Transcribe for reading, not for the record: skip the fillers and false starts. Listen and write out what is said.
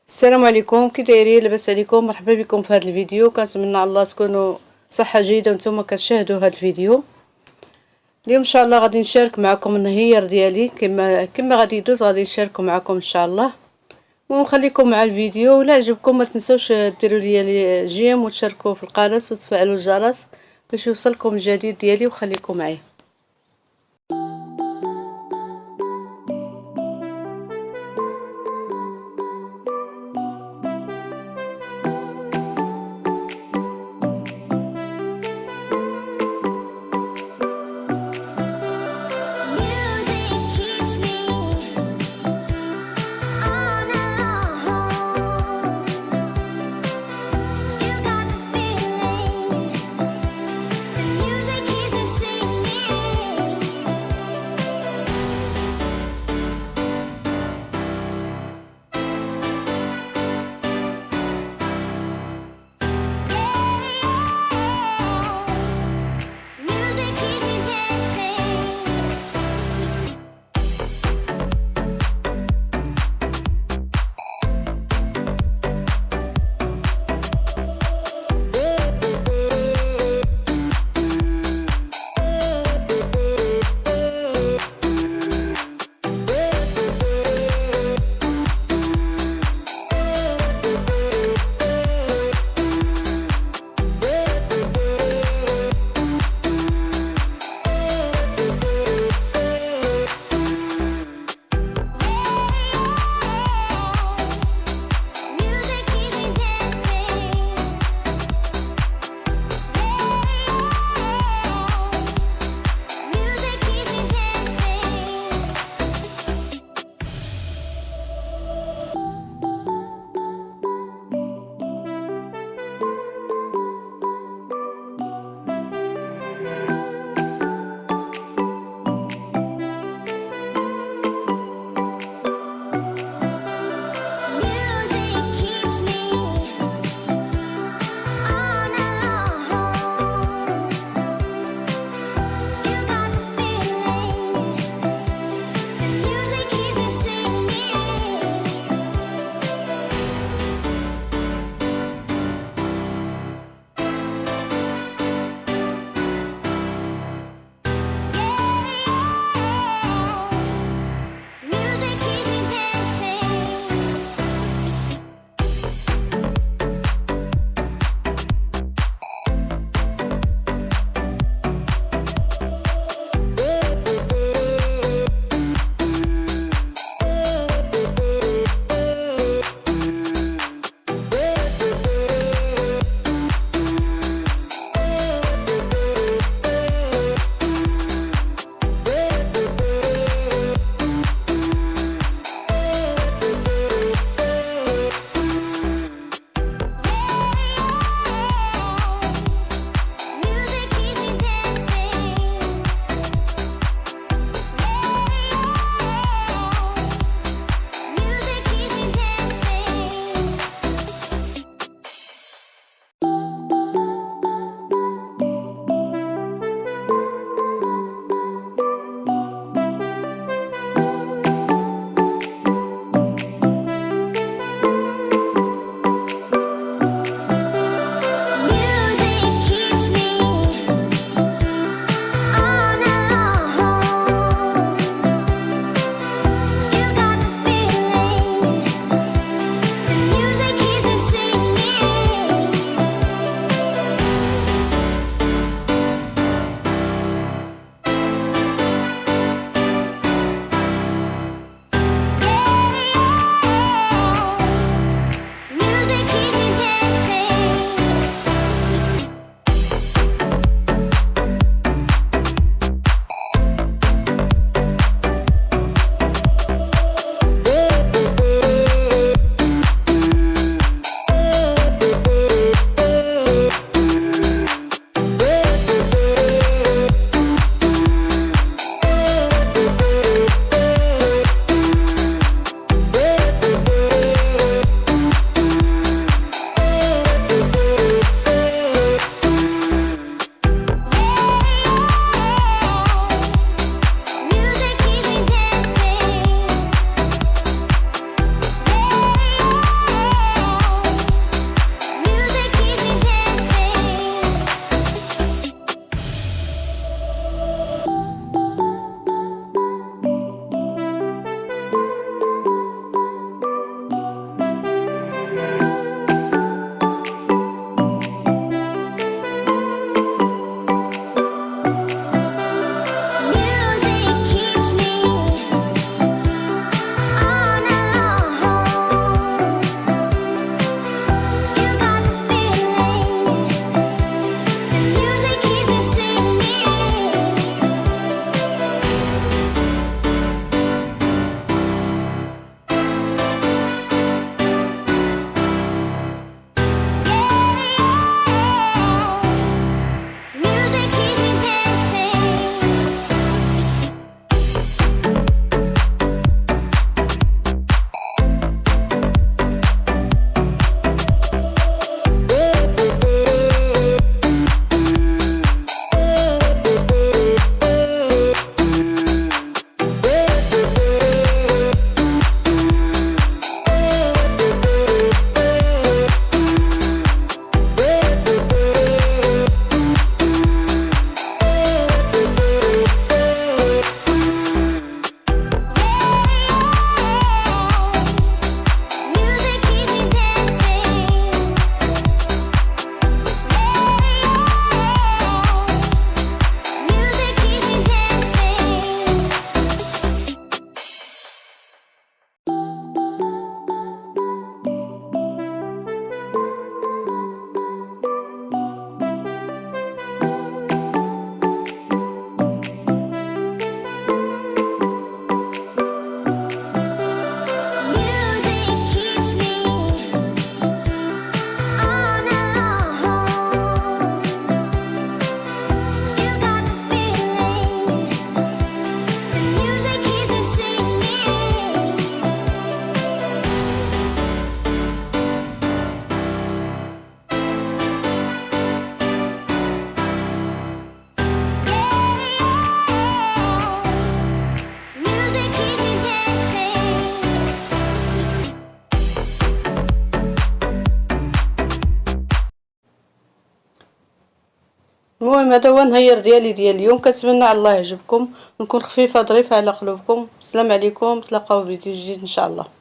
السلام عليكم، كي دايرين؟ لاباس عليكم؟ مرحبا بكم في هذا الفيديو. كنتمنى على الله تكونوا بصحه جيده وانتم كتشاهدوا هذا الفيديو. اليوم ان شاء الله غادي نشارك معكم النهير ديالي كما غادي يدوز، غادي نشاركه معكم ان شاء الله ونخليكم مع الفيديو. ولا عجبكم ما تنسوش ديروا لي جيم وتشاركوا في القناه وتفعلوا الجرس باش يوصلكم الجديد ديالي، وخليكم معايا. المهم هذا هو النهير ديال اليوم. كنتمنى على الله يعجبكم ونكون خفيفه ظريفه على قلوبكم. السلام عليكم، تلاقاو فيديو جديد ان شاء الله.